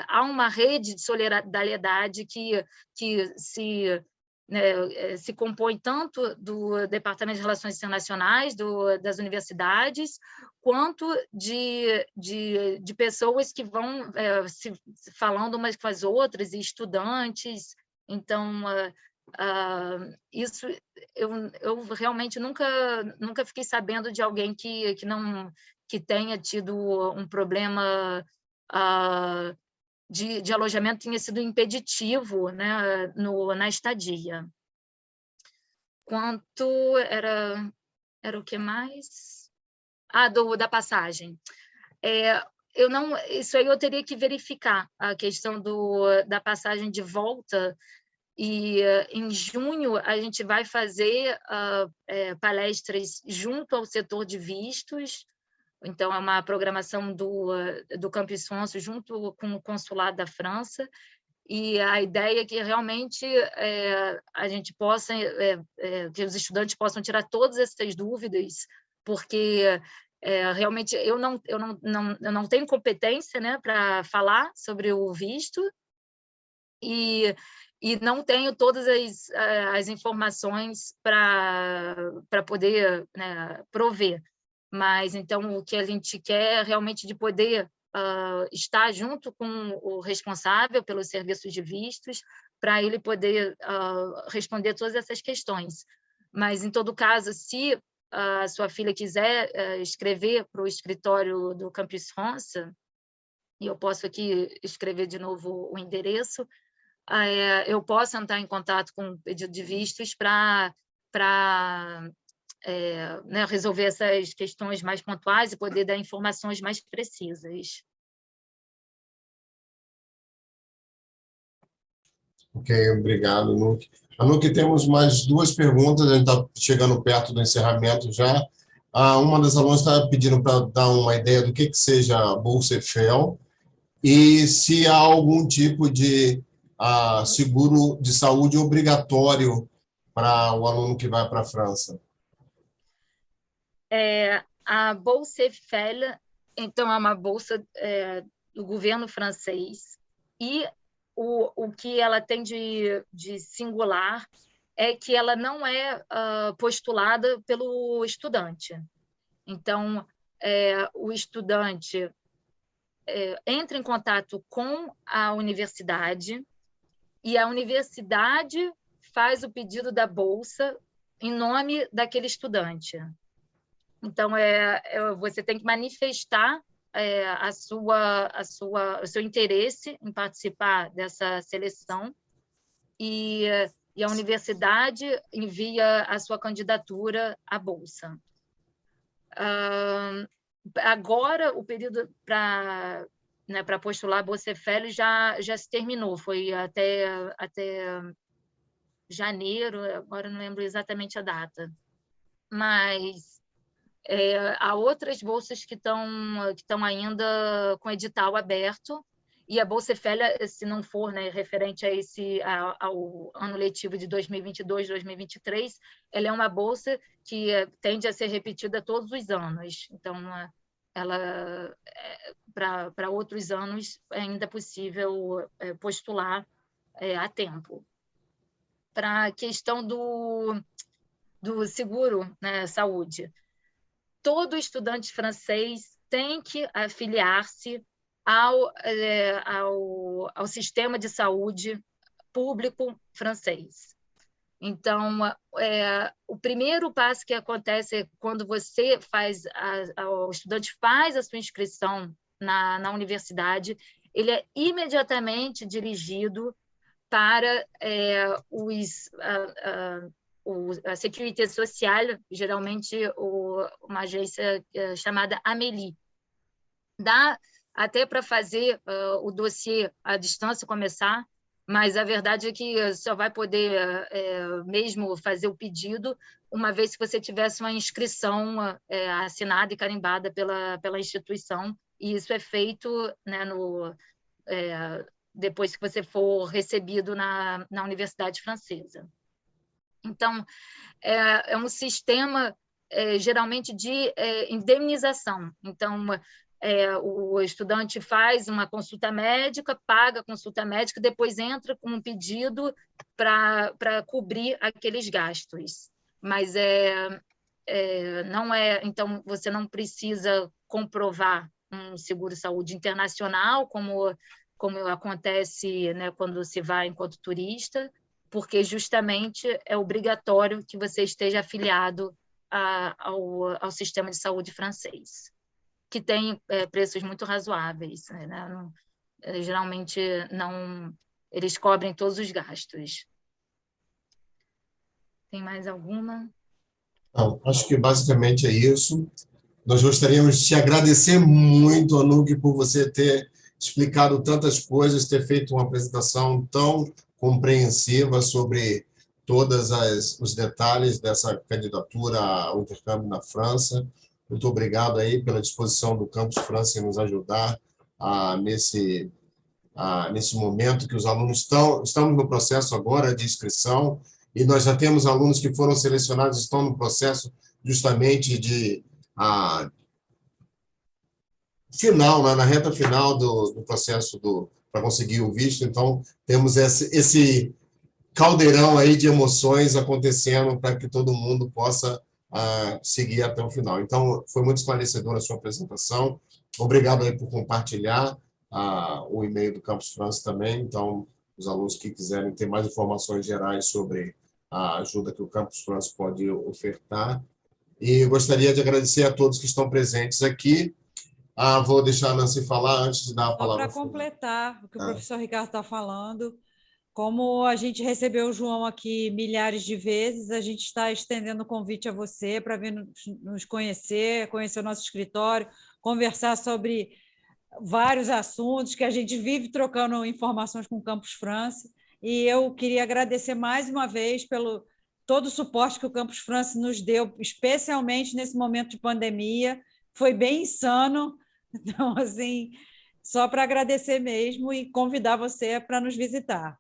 Speaker 2: há uma rede de solidariedade que se compõe tanto do Departamento de Relações Internacionais, das universidades, quanto de pessoas que vão se falando umas com as outras, e estudantes. Então, isso eu realmente nunca fiquei sabendo de alguém que tenha tido um problema de alojamento, tenha sido impeditivo, né, na estadia. Quanto era o que mais? Da passagem. Isso aí eu teria que verificar, a questão da passagem de volta. E em junho a gente vai fazer palestras junto ao setor de vistos. Então, é uma programação do Campus France junto com o Consulado da França, e a ideia é que realmente a gente possa, que os estudantes possam tirar todas essas dúvidas, porque realmente eu não tenho competência, né, para falar sobre o visto, e não tenho todas as informações para poder, né, prover. Mas, então, o que a gente quer é realmente de poder estar junto com o responsável pelo serviço de vistos, para ele poder responder todas essas questões. Mas, em todo caso, se a sua filha quiser escrever para o escritório do Campus France, e eu posso aqui escrever de novo o endereço, eu posso entrar em contato com o pedido de vistos para né, resolver essas questões mais pontuais e poder dar informações mais precisas.
Speaker 1: Ok, obrigado, Anuc. Anuc, temos mais duas perguntas, a gente está chegando perto do encerramento já. Uma das alunas está pedindo para dar uma ideia do que seja a Bolsa EFEL e se há algum tipo de seguro de saúde obrigatório para o aluno que vai para a França.
Speaker 2: A Bolsa EFEL, então, é uma bolsa do governo francês, e o que ela tem de singular é que ela não é postulada pelo estudante. Então, o estudante entra em contato com a universidade e a universidade faz o pedido da bolsa em nome daquele estudante. Então, você tem que manifestar o seu interesse em participar dessa seleção e a universidade envia a sua candidatura à bolsa. Agora, o período para postular a Bolsa EFEL já se terminou, foi até janeiro, agora não lembro exatamente a data, mas há outras bolsas que estão ainda com edital aberto, e a Bolsa EFEL, se não for, né, referente ao ano letivo de 2022-2023, ela é uma bolsa que tende a ser repetida todos os anos. Então, para outros anos, é ainda possível postular a tempo. Para a questão do seguro, né, saúde, todo estudante francês tem que afiliar-se ao sistema de saúde público francês. Então, o primeiro passo que acontece é quando você o estudante faz a sua inscrição na universidade, ele é imediatamente dirigido para a Sécurité Sociale, geralmente uma agência chamada Amélie. Dá até para fazer o dossiê à distância começar, mas a verdade é que só vai poder mesmo fazer o pedido uma vez que você tivesse uma inscrição assinada e carimbada pela instituição, e isso é feito, né, depois que você for recebido na Universidade Francesa. Então, é um sistema geralmente de indemnização. Então, o estudante faz uma consulta médica, paga a consulta médica, depois entra com um pedido para cobrir aqueles gastos. Mas então, você não precisa comprovar um seguro-saúde internacional, como acontece, né, quando se vai enquanto turista, porque justamente é obrigatório que você esteja afiliado ao sistema de saúde francês, que tem preços muito razoáveis, né? Geralmente eles cobrem todos os gastos. Tem mais alguma?
Speaker 1: Não, acho que basicamente é isso. Nós gostaríamos de te agradecer muito, Anouk, por você ter explicado tantas coisas, ter feito uma apresentação tão compreensiva sobre todos os detalhes dessa candidatura ao intercâmbio na França. Muito obrigado aí pela disposição do Campus França em nos ajudar nesse momento que os alunos estamos no processo agora de inscrição, e nós já temos alunos que foram selecionados, estão no processo justamente de final, na reta final do processo para conseguir o visto. Então, temos esse caldeirão aí de emoções acontecendo para que todo mundo possa seguir até o final. Então, foi muito esclarecedora a sua apresentação. Obrigado aí por compartilhar o e-mail do Campus França também. Então, os alunos que quiserem ter mais informações gerais sobre a ajuda que o Campus França pode ofertar. E gostaria de agradecer a todos que estão presentes aqui. Vou deixar a Nancy falar antes de dar a palavra.
Speaker 3: Só para completar o que o professor Ricardo está falando, como a gente recebeu o João aqui milhares de vezes, a gente está estendendo o convite a você para vir nos conhecer o nosso escritório, conversar sobre vários assuntos, que a gente vive trocando informações com o Campus França. E eu queria agradecer mais uma vez pelo todo o suporte que o Campus França nos deu, especialmente nesse momento de pandemia. Foi bem insano. Então, assim, só para agradecer mesmo e convidar você para nos visitar.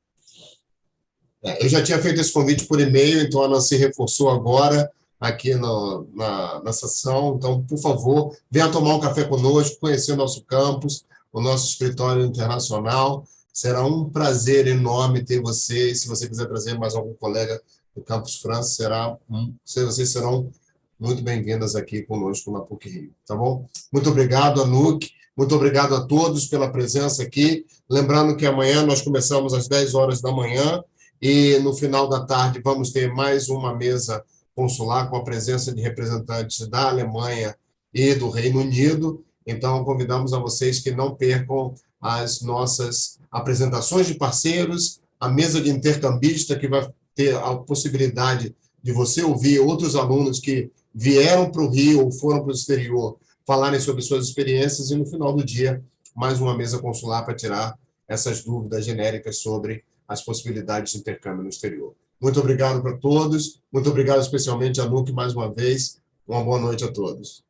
Speaker 1: Eu já tinha feito esse convite por e-mail, então a Nancy reforçou agora aqui na sessão. Então, por favor, venha tomar um café conosco, conhecer o nosso campus, o nosso escritório internacional. Será um prazer enorme ter você. Se você quiser trazer mais algum colega do Campus França, vocês serão muito bem-vindas aqui conosco na PUC-Rio, tá bom? Muito obrigado, Anouk, muito obrigado a todos pela presença aqui. Lembrando que amanhã nós começamos às 10 horas da manhã e no final da tarde vamos ter mais uma mesa consular com a presença de representantes da Alemanha e do Reino Unido. Então, convidamos a vocês que não percam as nossas apresentações de parceiros, a mesa de intercambista, que vai ter a possibilidade de você ouvir outros alunos que vieram para o Rio ou foram para o exterior falarem sobre suas experiências, e no final do dia, mais uma mesa consular para tirar essas dúvidas genéricas sobre as possibilidades de intercâmbio no exterior. Muito obrigado para todos, muito obrigado especialmente a Anouk mais uma vez, uma boa noite a todos.